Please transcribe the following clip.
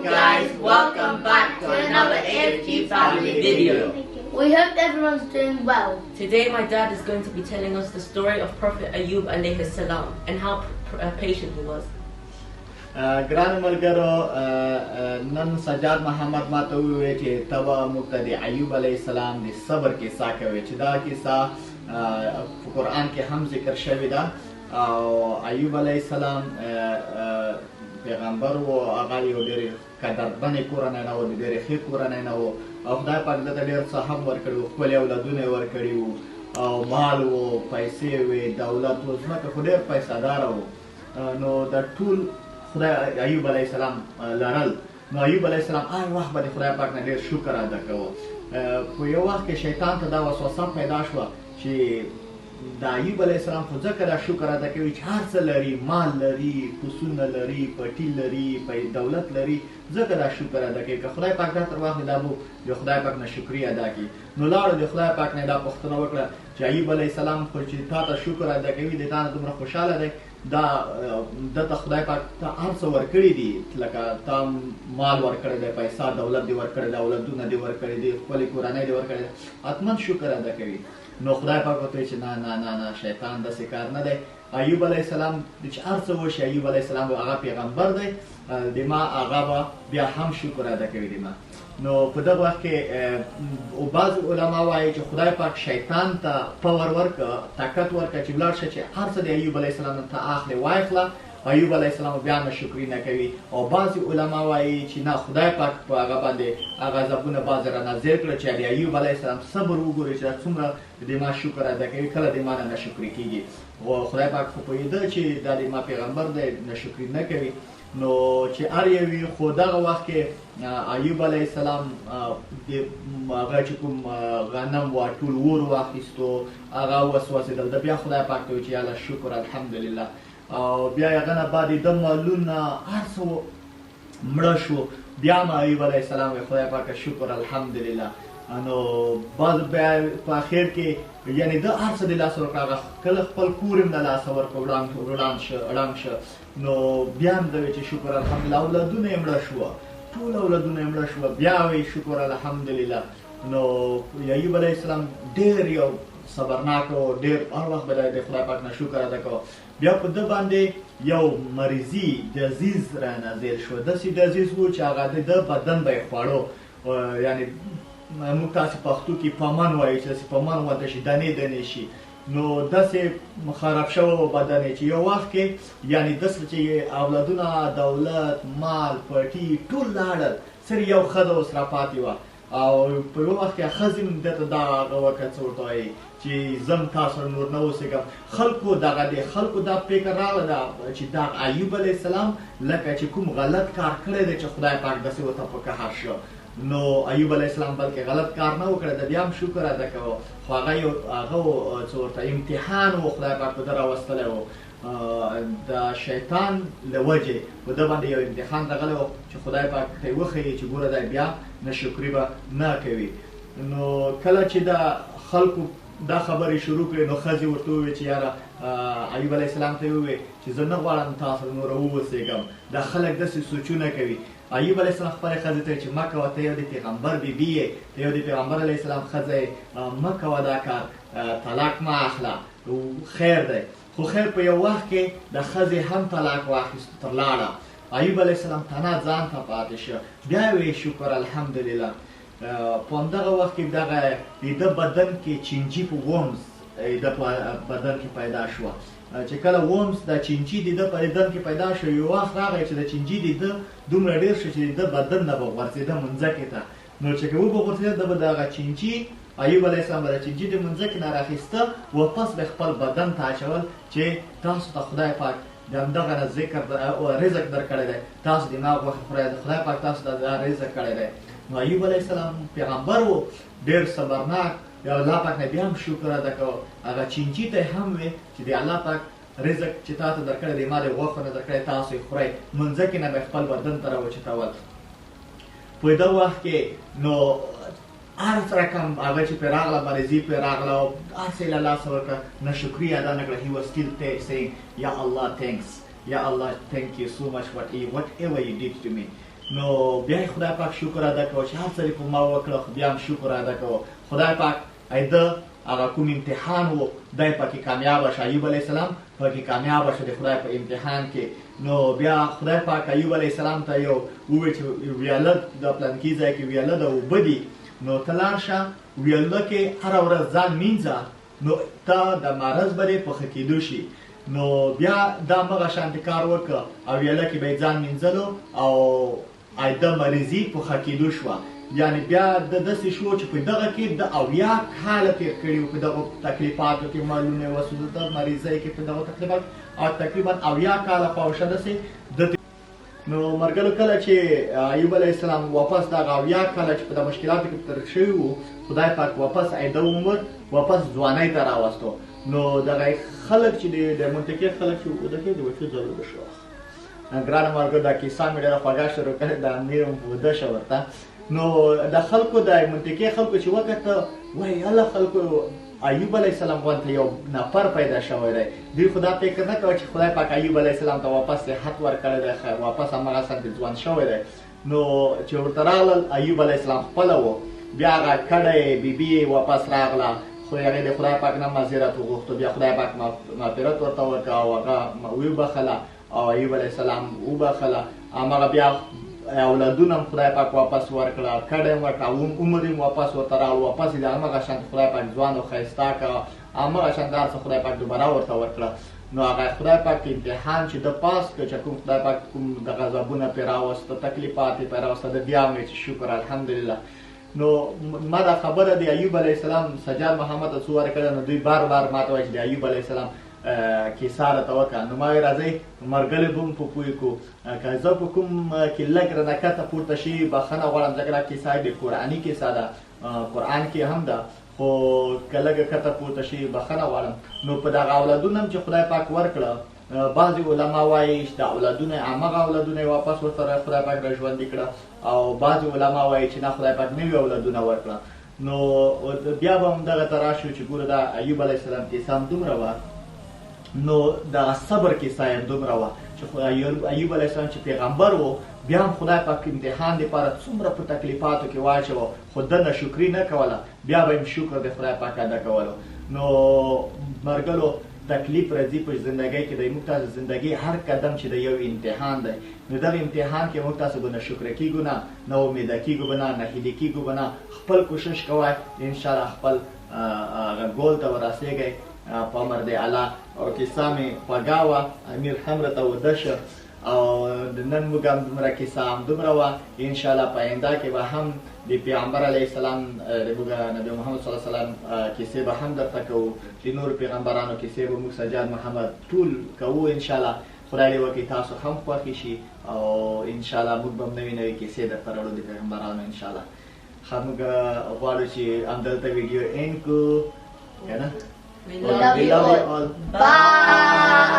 guys, welcome back to another afgfamily video. We hope everyone's doing well. Today my dad is going to be telling us the story of Prophet Ayub علیه السلام and how patient he was. ګران ملګرو نن سجاد محمد ماته وویل چې ته به موږ ته د ایوب علیه السلام د صبر کیسه کوې چې دا کیسه په قرآن کې هم ذکر شوې ده او ایوب علیه السلام پیغمبر و هغه یو ډېرې قدرمنې کورنۍ نه و د ډېرې ښې کورنۍ نه و او خدای پاک دته ډېر څه هم ورکړي وو ښکلي اولادونه یې ورکړي وو او مال و پیسې وې دولت و ځمکه خو ډېر پیسهداره و نو دا ټول خدای ایوب علیه السلام لرل نو ایوب علیه السلام هر وخت به د خدای پاک نه ډېر شکر ادا کوه په یو وخت کې شیطان ته دا وسوسه پیدا شوه چې د ایوب علیه السلام خو ځکه دا شکر ادا کوي چې هر څه لري مال لري پسونه لري پټي لري دولت لري ځکه دا شکر ادا کوي که خدای پاک دا تر واخلي دا به د خدای پاک نه شکري ادا کړي نو لاړو د خدای پاک نه دا پوښتنه وکړه چې ایوب علیه السلام خو چې تا ته شکر ادا کوي د تا نه دومره خوشحاله دی دا دته خدای پاک ته هر څه ورکړي دي لکه تا مال ورکړی دی پیسه دولت دې ورکړی دی اولادونه دې ورکړي دي خپلې کورنۍ دې ورکړې ده حتما شکر ادا کوي نو خدای پاک ورته وایي چې نه نه نه نه شیطان داسې کار نه دی ایوب علیه السلام چې هر څه وشي ایوب علیه السلام هغه پیغمبر دی د ما هغه به بیا هم شکر ادا کوي د ما نو په دغه وخت کې او بعض علما وایي چې خدای پاک شیطان ته پاور ورکړه طاقت ورکړه چې ولاړ شه چې هر څه د ایوب علیه السلام نه ته اخلې وایخله ایوب علیه السلام بیا ناشکري نه کوي او بعضې علما وایي چې نه خدای پاک په هغه باندې هغه عذابونه بعضې رانازل کړه چې د ایوب علیه السلام صبر وګوري چې دا څومره د ما شکر ادا کوي کله د ما نه ناشکري کېږي او خدای پاک خو پوهېده چې دا د ما پیغمبر دی ناشکري نه کوي نو چې هر یو وي خو دغه وخت کې ایوب علیه السلام هغه چې کوم غنم وا ټول اور واخیستو هغه وسوسېدل د بیا خدای پاک ته وایي چې یاله شکر الحمدلله او بیا هغه نه بعد د مالونه هر څه مړه شو بیا هم ایوب علیه السلام وایي خدای پاکه شکر الحمدلله نو بعد بیا په اخر کې یعنی د هر څه د لاسه ورکړه هغه کله خپل کور هم د لاسه ورکړه ړنګ شه نو بیا هم د وایي چې شکر الحمدلله اولادونه یې مړه شوه ټول اولادونه یې مړه شوه بیا وایي شکر الحمدلله نو ایوب علیه السلام ډېر یو صبرناک او ډېر هر وخت به د خدای پاک نه شکر ادا کوه بیا په ده باندې یو مریضي ډزیز رانازل شو داسې ډزیز و چې هغه د بدن به یې خوړو یعنی موږ تاسې پښتو کې پمن وایو چې داسې پمن ورته شي دانې دانې شي نو داسې خراب شوی بدن یې چې یو وخت کې یعنی داسې چې اولادونه دولت مال پټي ټول لاړل صرف یو ښځه اوس راپاتې وه او په یو وخت کې ښځې هم دته دا هغه وکړه څه ورته وایي چې زم تاسو نور نه اوسېږم خلکو دغه د خلکو دا فکر راغله دا چې دا ایوب علیه السلام لکه چې کوم غلط کار کړی دی چې خدای پاک داسې ورته په قهر شو نو ایوب علیه السلام بلکې غلط کار نه وکړی د بیا هم شکر ادا کوه خو هغه یو هغه څه ورته امتحان و خدای پاک په ده راوستلی و د شیطان له وجې په ده باندې یو امتحان راغلی و چې خدای پاک ته یې وښیي چې ګوره دی بیا ناشکري به نه کوي نو کله چې د خلکو دا خبرې شروع کړې نو ښځې ورته وویل چې یاره ایوب علیه السلام ته یې وویل چې زه نه غواړم تاسو نوره واوسېږم دا خلک داسې سوچونه کوي ایوب علیه السلام خپلې ښځې ته چې مه کوه ته یو د پیغمبر بیبي یې ته یو د پیغمبر علیه السلام ښځه یې مه کوه دا کار طلاق مه اخله خیر دی خو خیر په یو وخت کې د ښځې هم طلاق واخیستو تر لاړه ایوب علیه السلام تنها ځان ته پاتې شه بیا یې وایي شکر الحمدلله په همدغه وخت کې دغه د ده بدن کې چینجي په ومز د بدن کې پیدا شوه چې کله ومز دا چینجي د ده په بدن کې پیدا شو یو وخت راغی چې د چینجي د ده دومره ډېر شو چې د ده بدن نه به غورځېده منځکې ته نو چې که وبغورځېده ده به دغه چینجي ایوب علیه السلام به د چینجي د منځکې نه راخیسته واپس به خپل بدن ته اچول چې تاسو ته خدای پاک د همدغه نه ذکر رزق درکړی دی تاسو د ما غوښې خورئ خدای پاک تاسو ته دا رزق کړی دی نو ایوب علیه السلام پیغمبر و ډېر صبرناک یا الله پاک نه بیا هم شکر ادا کوه هغه چینجي ته هم وی چې د الله پاک رزق چې تا ته درکړی دی ما د غوښو نه درکړی تاسو یې خورئ منځکې نه به خپل بدن ته راوچتول په دغه وخت کې نو هر رقم هغه چې پرې راغله مریضي پرې راغله او هر څه یې له لاسه ورکړه ناشکري ادا نه کړه he was still saying یا الله thanks یا الله thank you so much whatever you did to me نو بیا خدای پاک شکر ادا کوو چې هر څه په ما وکړه، بیا هم شکر ادا کوو. خدای پاک ایده هغه کوم امتحان و دای پکې کامیاب شه. ایوب علیه السلام پکې کامیاب شه د خدای په امتحان کې. نو بیا خدای پاک ایوب علیه السلام ته یو وویل چې ویاله د پلانکي ځای کې ویاله ده اوبه دي، نو ته لاړ شه ویاله کې هره ورځ ځان مینځه، نو ته د مرض به دې په ښه کېدو شي. نو بیا دا مغه شانتې کار وکړه او ویاله کې به یې ځان مینځلو او ایده مریضي په ښه کېدو شوه. یعنی بیا د داسې شو چې په دغه کې د 80 کاله تېر کړي وو په دغو تکلیفاتو کې، معلومې وسلو د مریضۍ کې په دغو تکلیفات او تقریبا 80 کاله خواوشه داسې د. نو ملګرو کله چې ایوب علیه السلام واپس دغه 80 کاله چې په د مشکلاتو کې تېر شوي وو، خدای پاک واپس ایده عمر واپس ځوانۍ ته راوستو. نو دغه خلک چې د منطقې خلک چې ودکې د وچو ضرور شو. ګرانه ملګرو دا کیسه مې ډېره خوږه شروع کړې، د امیر هم وده شه ورته. نو د خلکو د منطقې خلکو چې وکته وایي الله خلکو ایوب علیه السلام غوندې یو نفر پیدا شوی دی. دوی خدا فکر نه کوي چې خدای پاک ایوب علیه السلام ته واپس صحت ورکړی دی، واپس هماغه سره ځوان شوی دی. نو چې ورته راغلل ایوب علیه السلام خپله و، بیا هغه کډی بیبي واپس راغله، خو هغې د خدای پاک نه معذرت وغوښتو، بیا خدای پاک مغفرت ورته ورکړه او هغه وبخله او ایوب علیه السلام وبخله. هماغه بیا اولادونه هم خدای پاک واپس ورکړه، کډی هم ورکړه، عمر هم واپس ورته راغلو، واپس یې د هماغه شان خدای پاک ځوان او ښایسته کړه، هماغه شان د هر څه خدای پاک دوباره ورته ورکړه. نو هغه خدای پاک امتحان چې د پاس کړ چې کوم خدای پاک کوم د غضبونه پرې راوسته، تکلیفات یې پرې راوسته، د بیا مې چې شکر الحمدلله. نو ما دا خبره د ایوب علیه السلام سجاد محمد ته څو واره کړه، نو دوی بار بار ما ته وایي چې د ایوب علیه السلام کیسه راته وکړه. نو ما وایي راځئ ملګري به هم په پوه کړو، که زه په کوم کې لږ رانه کته پورته شي بښنه غواړم، ځکه دا کیسه د قرآني کیسه ده، قرآن کې هم ده، خو که لږه کته پورته شي بښنه غواړم. نو په دغه اولادونه هم چې خدای پاک ورکړه، بعضې علما وایي چې د اولادونه همغه اولادونه یې واپس ورته خدای پاک را ژوندي کړه، او بعضې علما وایي چې نه خدای پاک نوي اولادونه ورکړه. نو بیا به هم دغه ته راشو چې ګوره دا ایوب علیه السلام کیسه هم دومره وه، نو د صبر کیسه یې دومره وه چې ایوب علیه السلام چې پیغمبر و، بیا هم خدای پاک امتحان دپاره څومره په تکلیفاتو کې واچوه، خو ده ناشکري نه کوله، بیا به هم شکر د خدای پاک ادا کولو. نو ملګرو تکلیف راځي په زندګۍ کې، د موږ تاسو زندګۍ هر قدم چې د یو امتحان دی، نو دغه امتحان کې موږ تاسو به ناشکره کېږو نه، نه امیده کېږو به نه، نهیلي کېږو به نه. خپل کوشش کوئ، انشاءالله خپل ګول ته ورسېږئ په امر دی الله. او کیسه مې خوږه وه، امیر هم راته وده شه، او نن موږ هم دومره کیسه هم دومره وه. انشاءالله په آینده کې به هم د پیغمبر علیه السلام موږ نبی محمد صلی الله علیه وسلم کیسې به هم درته کوو، د نور پیغمبرانو کیسې به موږ سجاد محمد ټول کوو. انشاءالله خدای دې وکړي تاسو هم خوښې شي، او انشاءالله موږ به هم نوې نوې کیسې درته راوړو د پیغمبرانو انشاءالله. ښه موږ غواړو چې همدلته ویډیو اینډ کړو، که نه؟ We love you all. Bye.